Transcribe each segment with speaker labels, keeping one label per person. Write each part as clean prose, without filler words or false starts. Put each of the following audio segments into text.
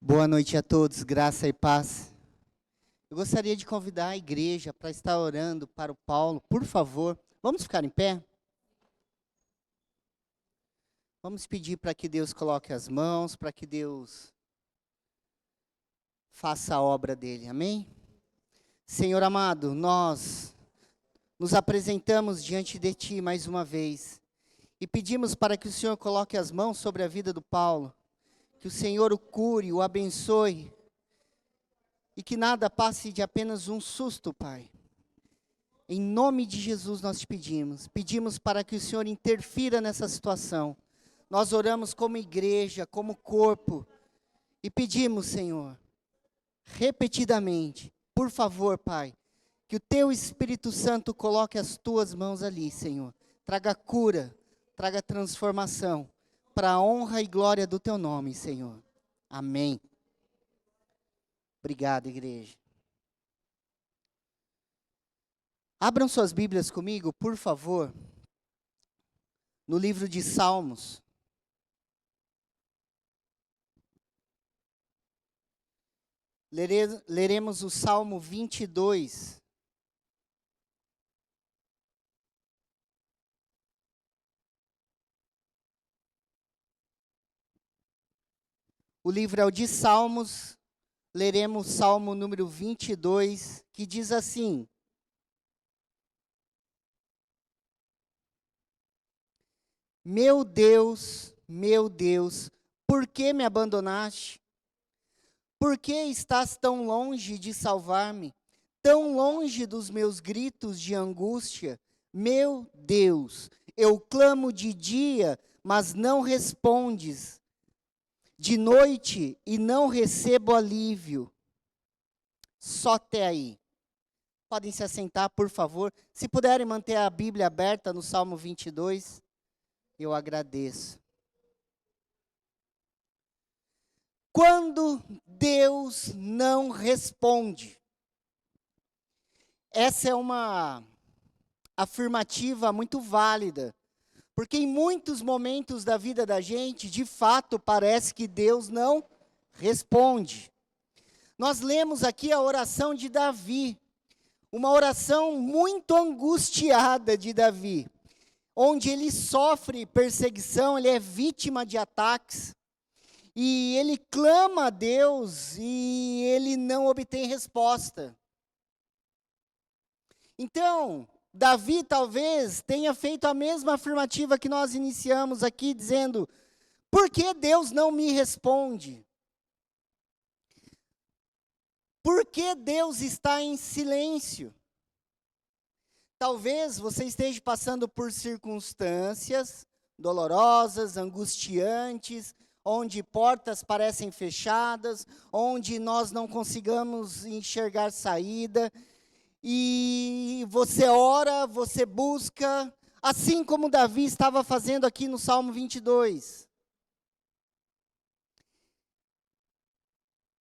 Speaker 1: Boa noite a todos, graça e paz. Eu gostaria de convidar a igreja para estar orando para o Paulo, por favor. Vamos ficar em pé? Vamos pedir para que Deus coloque as mãos, para que Deus faça a obra dele, amém? Senhor amado, nós nos apresentamos diante de Ti mais uma vez e pedimos para que o Senhor coloque as mãos sobre a vida do Paulo, que o Senhor o cure, o abençoe, e que nada passe de apenas um susto, Pai. Em nome de Jesus nós te pedimos para que o Senhor interfira nessa situação. Nós oramos como igreja, como corpo, e pedimos, Senhor, repetidamente, por favor, Pai, que o Teu Espírito Santo coloque as Tuas mãos ali, Senhor. Traga cura, traga transformação, para a honra e glória do Teu nome, Senhor. Amém. Obrigado, igreja. Abram suas Bíblias comigo, por favor, no livro de Salmos. Leremos o Salmo 22. O livro é o de Salmos, leremos o Salmo número 22, que diz assim: meu Deus, por que me abandonaste? Por que estás tão longe de salvar-me? Tão longe dos meus gritos de angústia? Meu Deus, eu clamo de dia, mas não respondes. De noite e não recebo alívio. Só até aí. Podem se assentar, por favor. Se puderem manter a Bíblia aberta no Salmo 22, eu agradeço. Quando Deus não responde. Essa é uma afirmativa muito válida. Porque em muitos momentos da vida da gente, de fato, parece que Deus não responde. Nós lemos aqui a oração de Davi, uma oração muito angustiada de Davi, onde ele sofre perseguição, ele é vítima de ataques, e ele clama a Deus e ele não obtém resposta. Então, Davi talvez tenha feito a mesma afirmativa que nós iniciamos aqui, dizendo: por que Deus não me responde? Por que Deus está em silêncio? Talvez você esteja passando por circunstâncias dolorosas, angustiantes, onde portas parecem fechadas, onde nós não consigamos enxergar saída, e você ora, você busca, assim como Davi estava fazendo aqui no Salmo 22.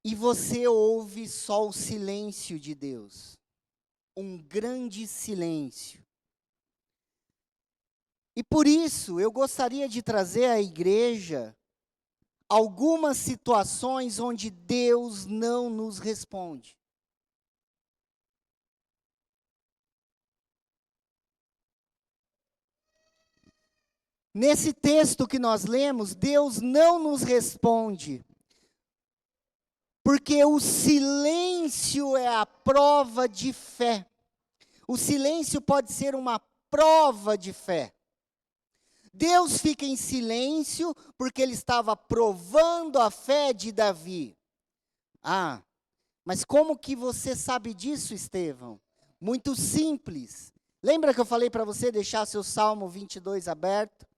Speaker 1: E você ouve só o silêncio de Deus, um grande silêncio. E por isso eu gostaria de trazer à igreja algumas situações onde Deus não nos responde. Nesse texto que nós lemos, Deus não nos responde, porque o silêncio é a prova de fé. O silêncio pode ser uma prova de fé. Deus fica em silêncio porque ele estava provando a fé de Davi. Ah, mas como que você sabe disso, Estevão? Muito simples. Lembra que eu falei para você deixar seu Salmo 22 aberto?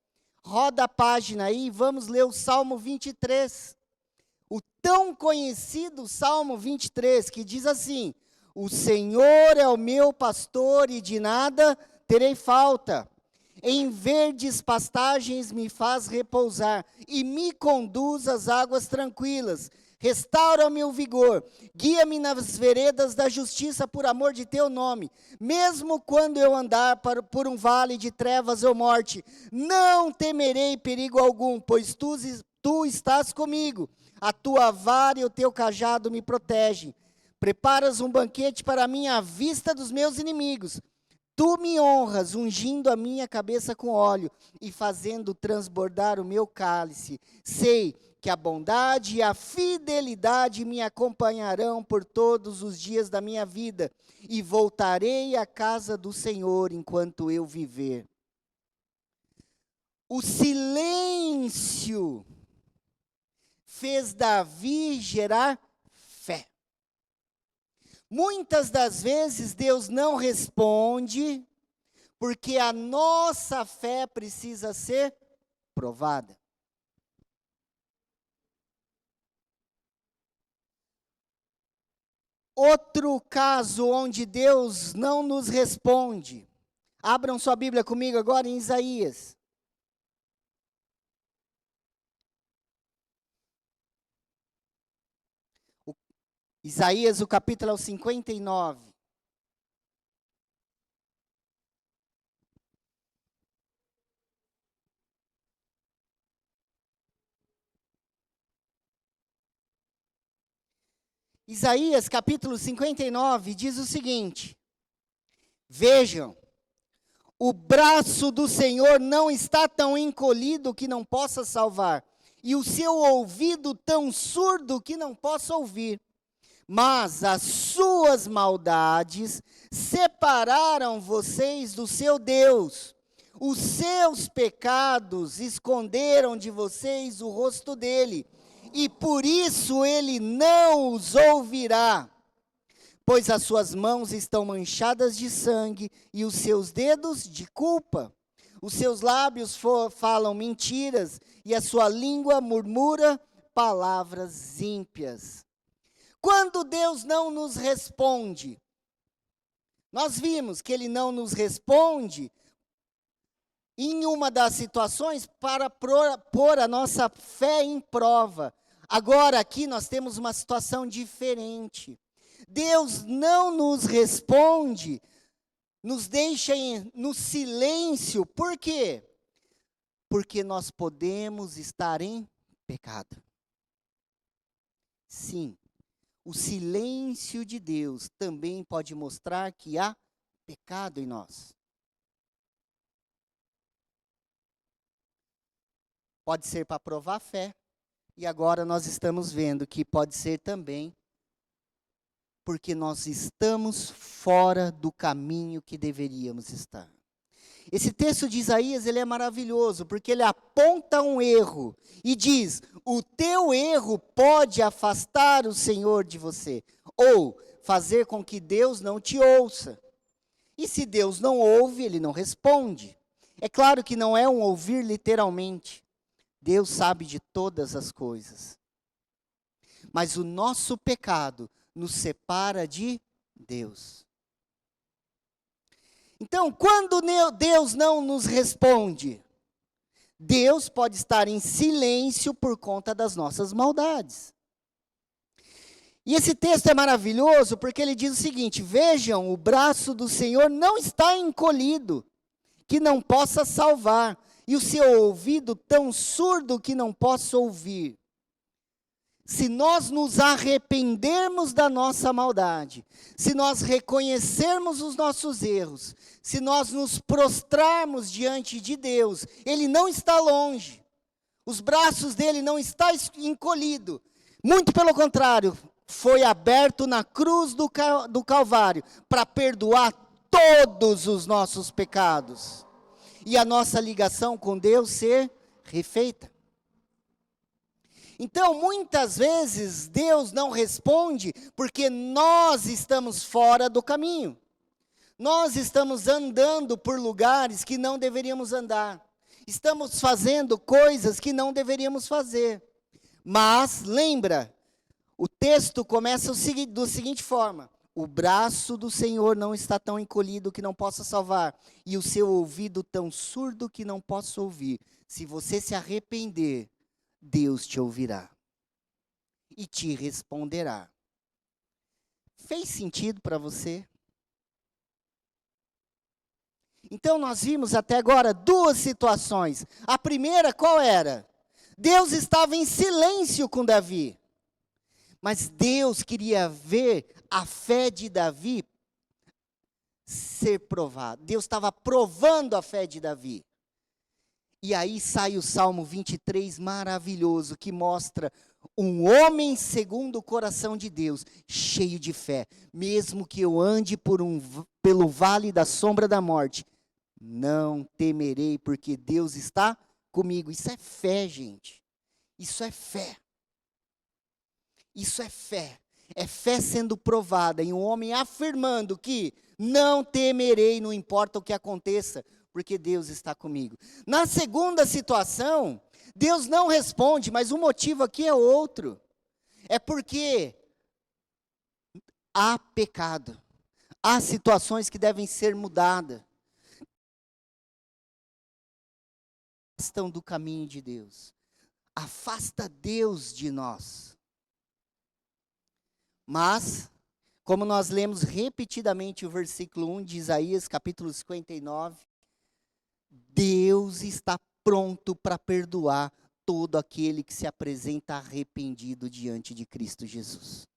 Speaker 1: Roda a página aí, vamos ler o Salmo 23. O tão conhecido Salmo 23, que diz assim: o Senhor é o meu pastor e de nada terei falta. Em verdes pastagens me faz repousar e me conduz às águas tranquilas. Restaura-me o vigor, guia-me nas veredas da justiça por amor de teu nome. Mesmo quando eu andar por um vale de trevas ou morte, não temerei perigo algum, pois tu estás comigo, a tua vara e o teu cajado me protegem. Preparas um banquete para mim à vista dos meus inimigos. Tu me honras, ungindo a minha cabeça com óleo e fazendo transbordar o meu cálice. Sei que a bondade e a fidelidade me acompanharão por todos os dias da minha vida, e voltarei à casa do Senhor enquanto eu viver. O silêncio fez Davi gerar fé. Muitas das vezes Deus não responde, porque a nossa fé precisa ser provada. Outro caso onde Deus não nos responde. Abram sua Bíblia comigo agora em Isaías. Isaías, o capítulo 59. Isaías, capítulo 59, diz o seguinte: Vejam, o braço do Senhor não está tão encolhido que não possa salvar, e o seu ouvido tão surdo que não possa ouvir. Mas as suas maldades separaram vocês do seu Deus. Os seus pecados esconderam de vocês o rosto dele, e por isso ele não os ouvirá. Pois as suas mãos estão manchadas de sangue e os seus dedos de culpa. Os seus lábios falam mentiras e a sua língua murmura palavras ímpias. Quando Deus não nos responde, nós vimos que Ele não nos responde em uma das situações para pôr a nossa fé em prova. Agora aqui nós temos uma situação diferente. Deus não nos responde, nos deixa no silêncio. Por quê? Porque nós podemos estar em pecado. Sim. O silêncio de Deus também pode mostrar que há pecado em nós. Pode ser para provar a fé, e agora nós estamos vendo que pode ser também porque nós estamos fora do caminho que deveríamos estar. Esse texto de Isaías, ele é maravilhoso, porque ele aponta um erro e diz: o teu erro pode afastar o Senhor de você, ou fazer com que Deus não te ouça. E se Deus não ouve, ele não responde. É claro que não é um ouvir literalmente. Deus sabe de todas as coisas. Mas o nosso pecado nos separa de Deus. Então, quando Deus não nos responde, Deus pode estar em silêncio por conta das nossas maldades. E esse texto é maravilhoso porque ele diz o seguinte: vejam, o braço do Senhor não está encolhido, que não possa salvar, e o seu ouvido tão surdo que não possa ouvir. Se nós nos arrependermos da nossa maldade, se nós reconhecermos os nossos erros, se nós nos prostrarmos diante de Deus, Ele não está longe, os braços dele não estão encolhidos, muito pelo contrário, foi aberto na cruz do Calvário, para perdoar todos os nossos pecados, e a nossa ligação com Deus ser refeita. Então, muitas vezes, Deus não responde porque nós estamos fora do caminho. Nós estamos andando por lugares que não deveríamos andar. Estamos fazendo coisas que não deveríamos fazer. Mas, lembra, o texto começa da seguinte forma: o braço do Senhor não está tão encolhido que não possa salvar, e o seu ouvido tão surdo que não possa ouvir. Se você se arrepender, Deus te ouvirá e te responderá. Fez sentido para você? Então nós vimos até agora duas situações. A primeira qual era? Deus estava em silêncio com Davi. Mas Deus queria ver a fé de Davi ser provada. Deus estava provando a fé de Davi. E aí sai o Salmo 23 maravilhoso, que mostra um homem segundo o coração de Deus, cheio de fé. Mesmo que eu ande pelo vale da sombra da morte, não temerei, porque Deus está comigo. Isso é fé, gente. Isso é fé. Isso é fé. É fé sendo provada em um homem afirmando que não temerei, não importa o que aconteça, porque Deus está comigo. Na segunda situação, Deus não responde, mas o motivo aqui é outro. É porque há pecado. Há situações que devem ser mudadas. Afastam do caminho de Deus. Afasta Deus de nós. Mas, como nós lemos repetidamente o versículo 1 de Isaías, capítulo 59, Deus está pronto para perdoar todo aquele que se apresenta arrependido diante de Cristo Jesus.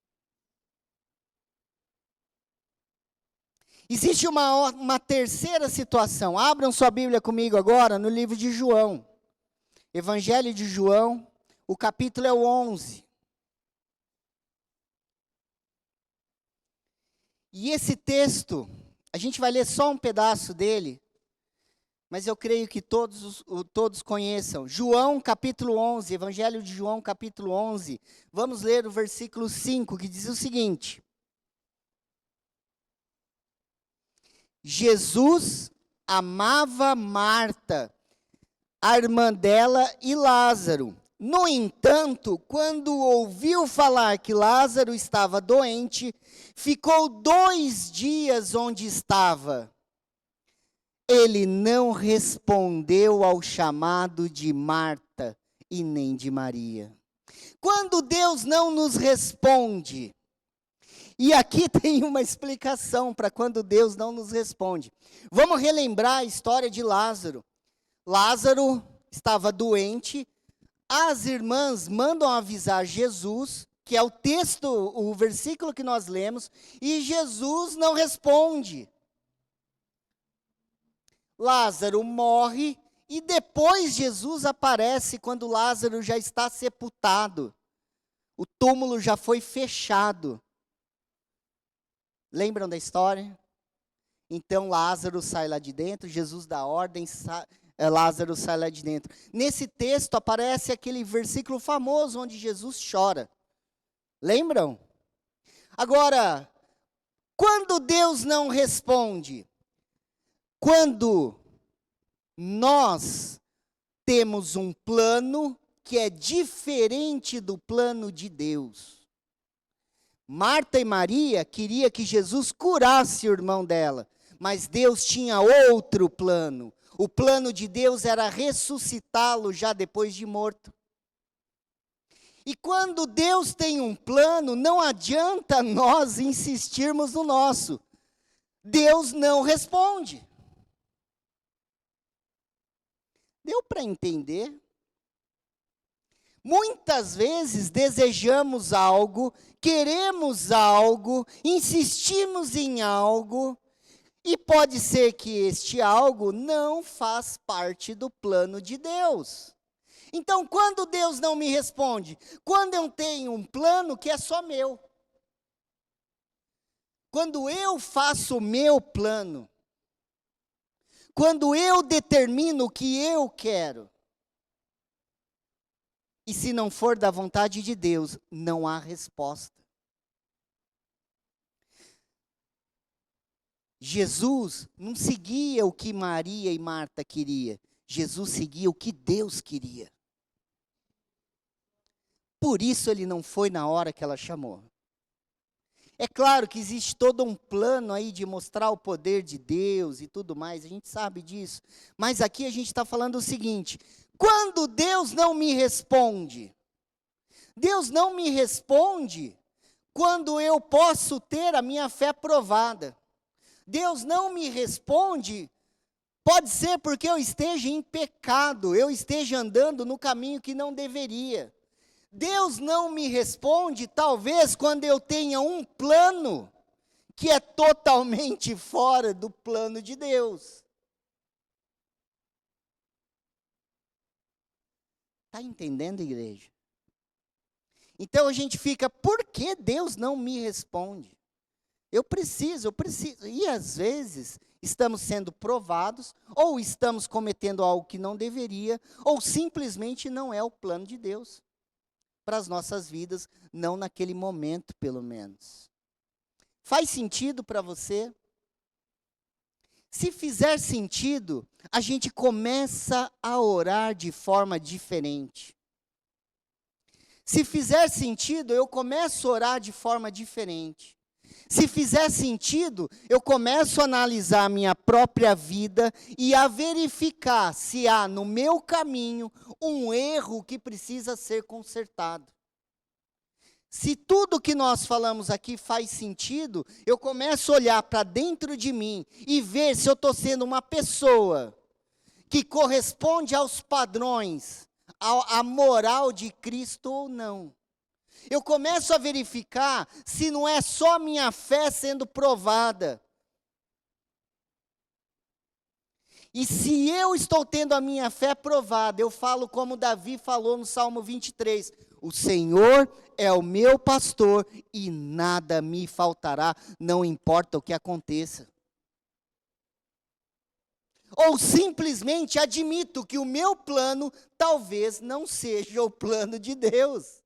Speaker 1: Existe uma terceira situação. Abram sua Bíblia comigo agora no livro de João. Evangelho de João, o capítulo é o 11. E esse texto, a gente vai ler só um pedaço dele, mas eu creio que todos conheçam. João, capítulo 11, Evangelho de João, capítulo 11. Vamos ler o versículo 5, que diz o seguinte: Jesus amava Marta, a irmã dela, e Lázaro. No entanto, quando ouviu falar que Lázaro estava doente, ficou 2 dias onde estava. Ele não respondeu ao chamado de Marta e nem de Maria. Quando Deus não nos responde, e aqui tem uma explicação para quando Deus não nos responde. Vamos relembrar a história de Lázaro. Lázaro estava doente. As irmãs mandam avisar Jesus, que é o texto, o versículo que nós lemos, e Jesus não responde. Lázaro morre e depois Jesus aparece quando Lázaro já está sepultado. O túmulo já foi fechado. Lembram da história? Então Lázaro sai lá de dentro, Jesus dá ordem, Lázaro sai lá de dentro. Nesse texto aparece aquele versículo famoso onde Jesus chora. Lembram? Agora, quando Deus não responde? Quando nós temos um plano que é diferente do plano de Deus. Marta e Maria queriam que Jesus curasse o irmão dela, mas Deus tinha outro plano. O plano de Deus era ressuscitá-lo já depois de morto. E quando Deus tem um plano, não adianta nós insistirmos no nosso. Deus não responde. Deu para entender? Muitas vezes desejamos algo, queremos algo, insistimos em algo, e pode ser que este algo não faz parte do plano de Deus. Então, quando Deus não me responde? Quando eu tenho um plano que é só meu. Quando eu faço o meu plano. Quando eu determino o que eu quero. E se não for da vontade de Deus, não há resposta. Jesus não seguia o que Maria e Marta queriam. Jesus seguia o que Deus queria. Por isso ele não foi na hora que ela chamou. É claro que existe todo um plano aí de mostrar o poder de Deus e tudo mais, a gente sabe disso. Mas aqui a gente está falando o seguinte: quando Deus não me responde, Deus não me responde quando eu posso ter a minha fé provada. Deus não me responde Pode ser porque eu esteja em pecado, eu esteja andando no caminho que não deveria. Deus não me responde, talvez, quando eu tenha um plano que é totalmente fora do plano de Deus. Está entendendo, igreja? Então a gente fica, por que Deus não me responde? Eu preciso. E às vezes estamos sendo provados, ou estamos cometendo algo que não deveria, ou simplesmente não é o plano de Deus para as nossas vidas, não naquele momento, pelo menos. Faz sentido para você? Se fizer sentido, a gente começa a orar de forma diferente. Se fizer sentido, eu começo a orar de forma diferente. Se fizer sentido, eu começo a analisar a minha própria vida e a verificar se há no meu caminho um erro que precisa ser consertado. Se tudo que nós falamos aqui faz sentido, eu começo a olhar para dentro de mim e ver se eu estou sendo uma pessoa que corresponde aos padrões, à moral de Cristo ou não. Eu começo a verificar se não é só minha fé sendo provada. E se eu estou tendo a minha fé provada, eu falo como Davi falou no Salmo 23, o Senhor é o meu pastor e nada me faltará, não importa o que aconteça. Ou simplesmente admito que o meu plano talvez não seja o plano de Deus.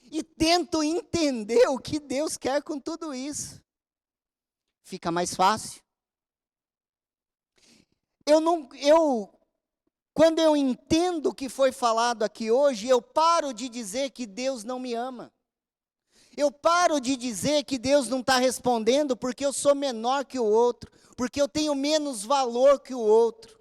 Speaker 1: E tento entender o que Deus quer com tudo isso. Fica mais fácil. Quando eu entendo o que foi falado aqui hoje, eu paro de dizer que Deus não me ama. Eu paro de dizer que Deus não está respondendo porque eu sou menor que o outro, porque eu tenho menos valor que o outro.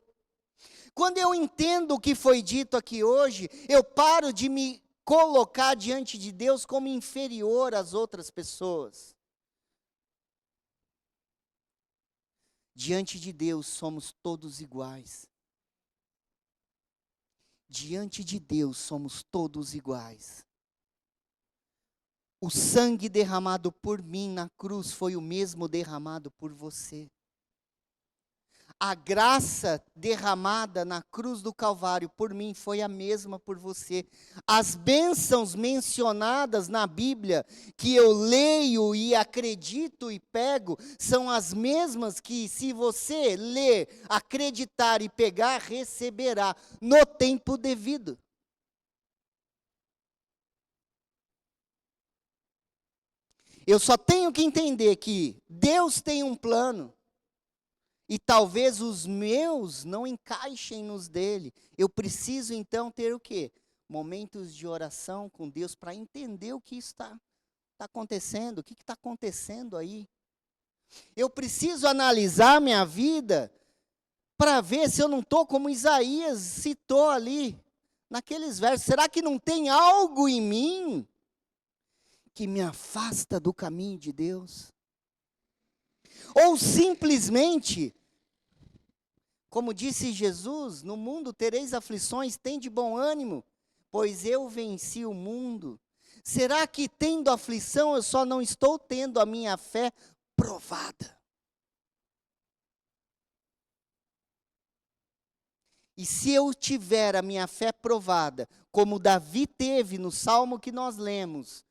Speaker 1: Quando eu entendo o que foi dito aqui hoje, eu paro de me colocar diante de Deus como inferior às outras pessoas. Diante de Deus somos todos iguais. Diante de Deus somos todos iguais. O sangue derramado por mim na cruz foi o mesmo derramado por você. A graça derramada na cruz do Calvário por mim foi a mesma por você. As bênçãos mencionadas na Bíblia, que eu leio e acredito e pego, são as mesmas que, se você ler, acreditar e pegar, receberá no tempo devido. Eu só tenho que entender que Deus tem um plano. E talvez os meus não encaixem nos dele. Eu preciso então ter o quê? Momentos de oração com Deus para entender o que está acontecendo, o que está acontecendo aí. Eu preciso analisar minha vida para ver se eu não estou como Isaías citou ali, naqueles versos. Será que não tem algo em mim que me afasta do caminho de Deus? Ou simplesmente, como disse Jesus, no mundo tereis aflições, tende bom ânimo, pois eu venci o mundo. Será que tendo aflição eu só não estou tendo a minha fé provada? E se eu tiver a minha fé provada, como Davi teve no salmo que nós lemos,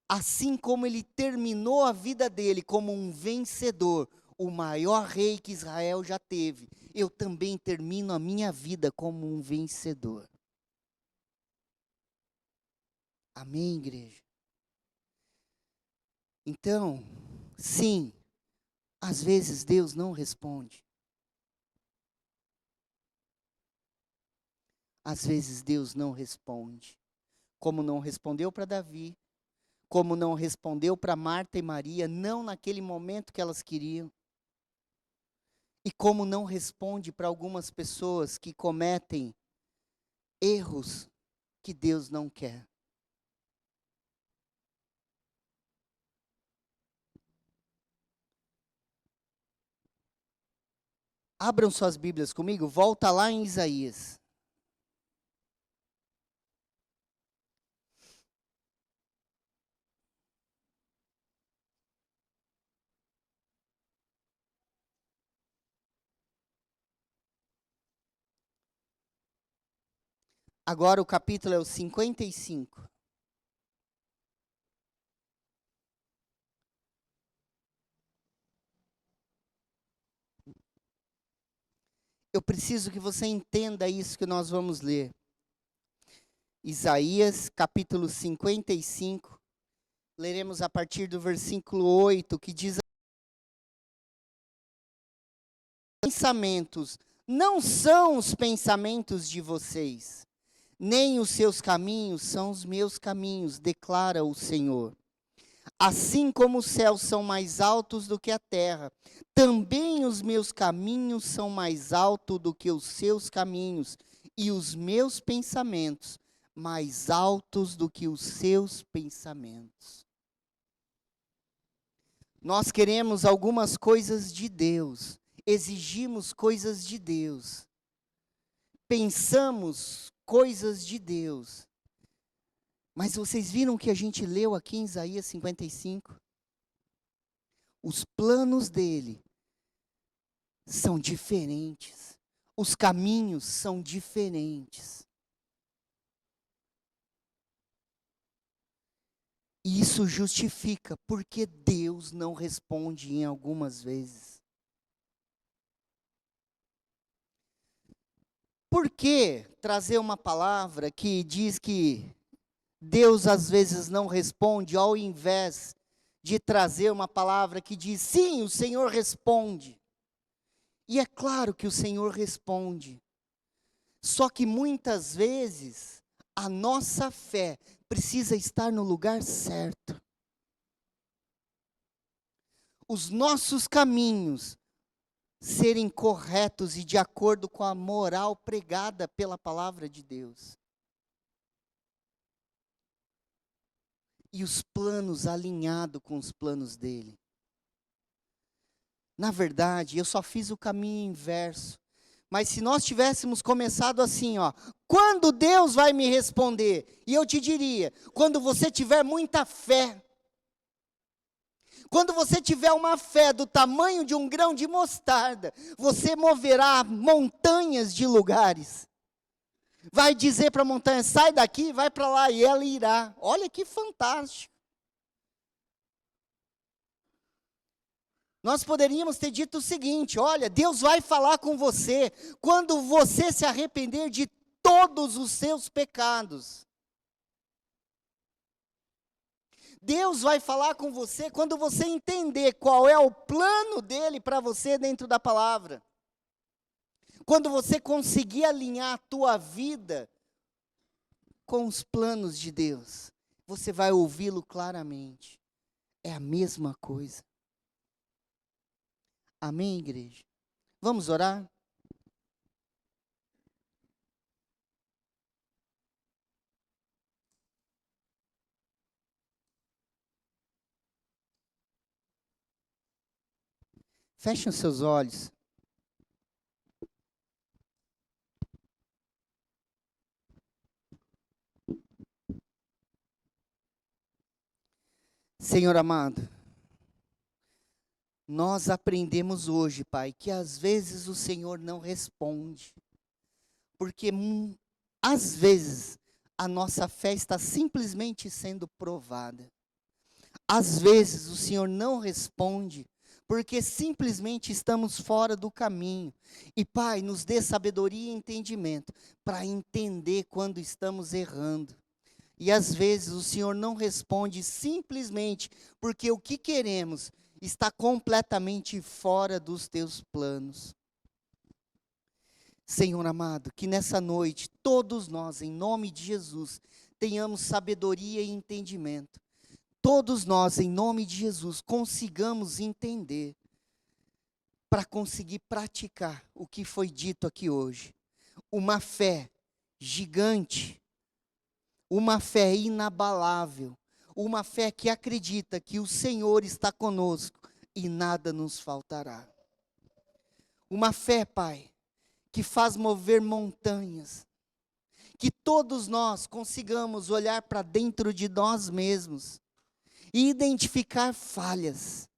Speaker 1: assim como ele terminou a vida dele como um vencedor, o maior rei que Israel já teve, eu também termino a minha vida como um vencedor. Amém, igreja? Então, sim, às vezes Deus não responde. Às vezes Deus não responde. Como não respondeu para Davi, como não respondeu para Marta e Maria, não naquele momento que elas queriam. E como não responde para algumas pessoas que cometem erros que Deus não quer. Abram suas Bíblias comigo, volta lá em Isaías. Agora o capítulo é o 55. Eu preciso que você entenda isso que nós vamos ler. Isaías, capítulo 55. Leremos a partir do versículo 8, que diz: pensamentos não são os pensamentos de vocês, nem os seus caminhos são os meus caminhos, declara o Senhor. Assim como os céus são mais altos do que a terra, também os meus caminhos são mais altos do que os seus caminhos, e os meus pensamentos mais altos do que os seus pensamentos. Nós queremos algumas coisas de Deus, exigimos coisas de Deus, pensamos coisas de Deus. Mas vocês viram o que a gente leu aqui em Isaías 55? Os planos dele são diferentes. Os caminhos são diferentes. E isso justifica porque Deus não responde em algumas vezes. Por que trazer uma palavra que diz que Deus às vezes não responde, ao invés de trazer uma palavra que diz, sim, o Senhor responde. E é claro que o Senhor responde. Só que muitas vezes a nossa fé precisa estar no lugar certo. Os nossos caminhos serem corretos e de acordo com a moral pregada pela palavra de Deus. E os planos alinhados com os planos dele. Na verdade, eu só fiz o caminho inverso. Mas se nós tivéssemos começado assim, ó, quando Deus vai me responder? E eu te diria, quando você tiver muita fé. Quando você tiver uma fé do tamanho de um grão de mostarda, você moverá montanhas de lugares. Vai dizer para a montanha, sai daqui, vai para lá, e ela irá. Olha que fantástico. Nós poderíamos ter dito o seguinte, olha, Deus vai falar com você quando você se arrepender de todos os seus pecados. Deus vai falar com você quando você entender qual é o plano dele para você dentro da palavra. Quando você conseguir alinhar a tua vida com os planos de Deus, você vai ouvi-lo claramente. É a mesma coisa. Amém, igreja? Vamos orar? Fechem os seus olhos. Senhor amado, nós aprendemos hoje, Pai, que às vezes o Senhor não responde, porque às vezes a nossa fé está simplesmente sendo provada. Às vezes o Senhor não responde, porque simplesmente estamos fora do caminho. E Pai, nos dê sabedoria e entendimento para entender quando estamos errando. E às vezes o Senhor não responde simplesmente porque o que queremos está completamente fora dos teus planos. Senhor amado, que nessa noite todos nós, em nome de Jesus, tenhamos sabedoria e entendimento. Todos nós, em nome de Jesus, consigamos entender para conseguir praticar o que foi dito aqui hoje. Uma fé gigante, uma fé inabalável, uma fé que acredita que o Senhor está conosco e nada nos faltará. Uma fé, Pai, que faz mover montanhas. Que todos nós consigamos olhar para dentro de nós mesmos e identificar falhas.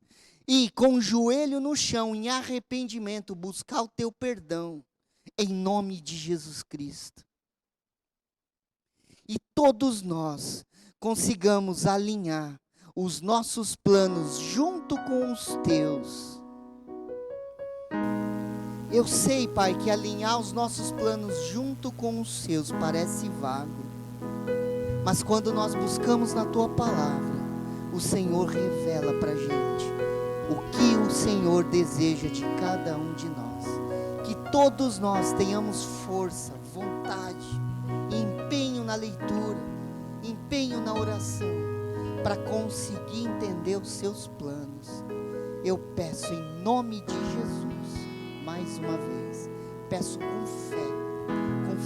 Speaker 1: E com o joelho no chão, em arrependimento, buscar o teu perdão, em nome de Jesus Cristo. E todos nós consigamos alinhar os nossos planos junto com os teus. Eu sei, Pai, que alinhar os nossos planos junto com os seus parece vago. Mas quando nós buscamos na tua palavra, o Senhor revela para a gente o que o Senhor deseja de cada um de nós. Que todos nós tenhamos força, vontade, empenho na leitura, empenho na oração, para conseguir entender os seus planos. Eu peço em nome de Jesus, mais uma vez, peço com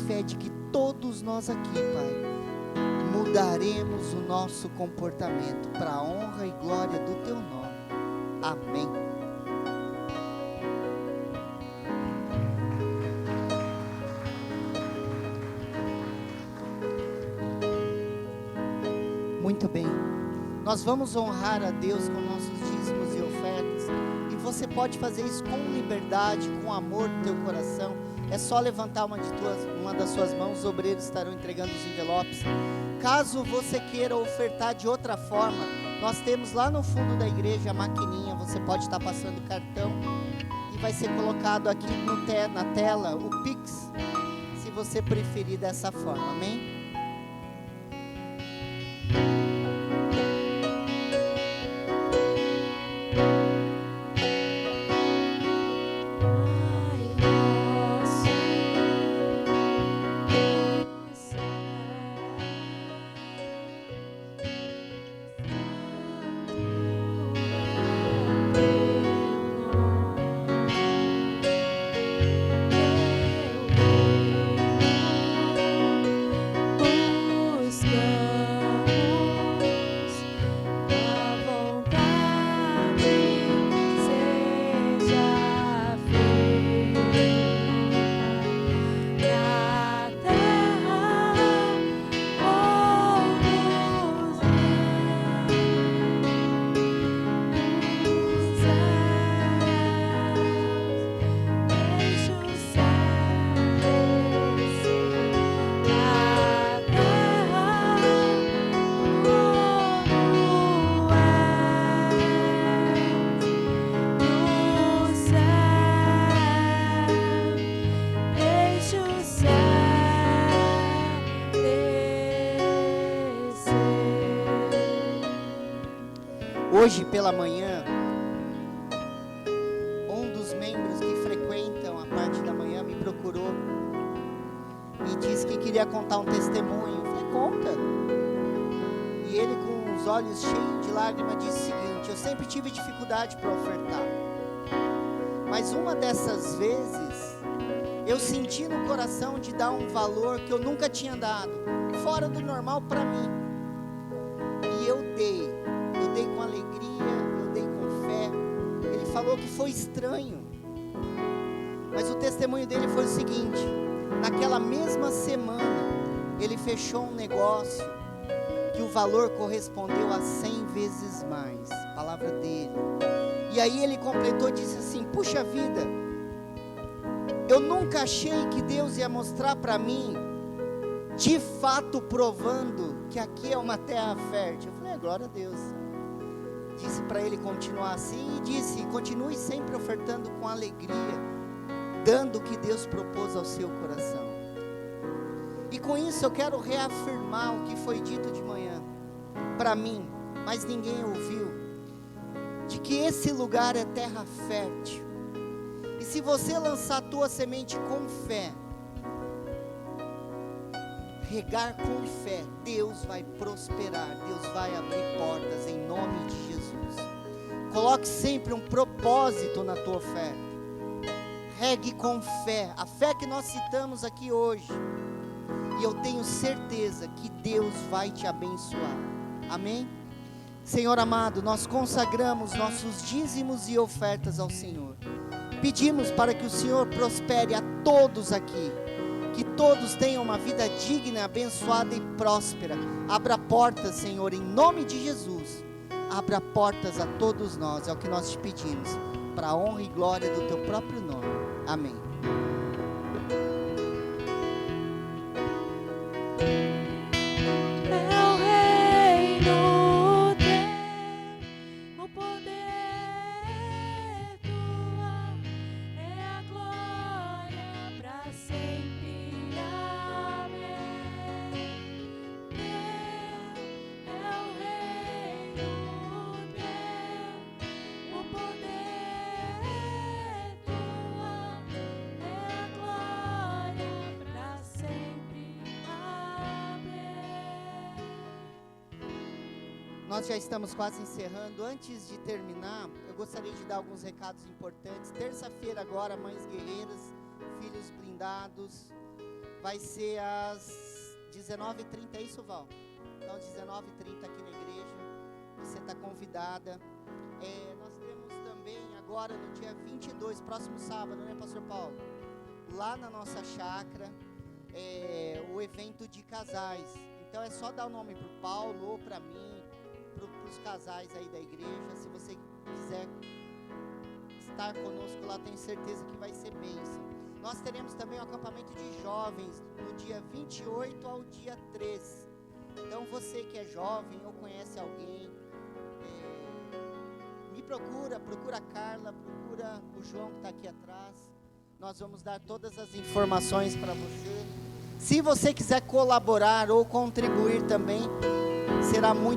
Speaker 1: fé de que todos nós aqui, Pai, mudaremos o nosso comportamento para a honra e glória do teu nome. Amém. Muito bem, nós vamos honrar a Deus com nossos dízimos e ofertas, e você pode fazer isso com liberdade, com amor no teu coração. É só levantar uma das suas mãos, os obreiros estarão entregando os envelopes. Caso você queira ofertar de outra forma, nós temos lá no fundo da igreja a maquininha, você pode estar passando o cartão, e vai ser colocado aqui na tela o Pix, se você preferir dessa forma, amém? Hoje pela manhã, um dos membros que frequentam a parte da manhã me procurou e disse que queria contar um testemunho. Eu falei, conta. E ele, com os olhos cheios de lágrimas, disse o seguinte: eu sempre tive dificuldade para ofertar, mas uma dessas vezes eu senti no coração de dar um valor que eu nunca tinha dado, fora do normal para mim, e eu dei com alegria, eu dei com fé. Ele falou que foi estranho, mas o testemunho dele foi o seguinte: naquela mesma semana ele fechou um negócio que o valor correspondeu a 100 vezes mais, palavra dele. E aí ele completou e disse assim: puxa vida, eu nunca achei que Deus ia mostrar para mim, de fato provando que aqui é uma terra fértil. Eu falei, glória a Deus. Disse para ele continuar assim, e disse: continue sempre ofertando com alegria, dando o que Deus propôs ao seu coração. E com isso eu quero reafirmar o que foi dito de manhã para mim, mas ninguém ouviu, de que esse lugar é terra fértil, e se você lançar a tua semente com fé, regar com fé, Deus vai prosperar, Deus vai abrir portas em nome de Jesus. Coloque sempre um propósito na tua fé, regue com fé, a fé que nós citamos aqui hoje, e eu tenho certeza que Deus vai te abençoar, amém? Senhor amado, nós consagramos nossos dízimos e ofertas ao Senhor, Pedimos para que o Senhor prospere a todos aqui, que todos tenham uma vida digna, abençoada e próspera. Abra portas, Senhor, em nome de Jesus. Abra portas a todos nós, é o que nós te pedimos, para a honra e glória do teu próprio nome. Amém. Nós já estamos quase encerrando. Antes de terminar, eu gostaria de dar alguns recados importantes. Terça-feira agora, Mães Guerreiras, Filhos Blindados, vai ser às 19h30, é isso, Val? Então, 19h30 aqui na igreja, você está convidada. Nós temos também agora no dia 22, próximo sábado, né, Pastor Paulo? Lá na nossa chácara, o evento de casais. Então é só dar o nome para o Paulo ou para mim, para os casais aí da igreja. Se você quiser estar conosco lá, tenho certeza que vai ser bênção. Nós teremos também um acampamento de jovens no dia 28 ao dia 13. Então você que é jovem ou conhece alguém, me procura a Carla, procura o João que está aqui atrás. Nós vamos dar todas as informações para você. Se você quiser colaborar ou contribuir também, será muito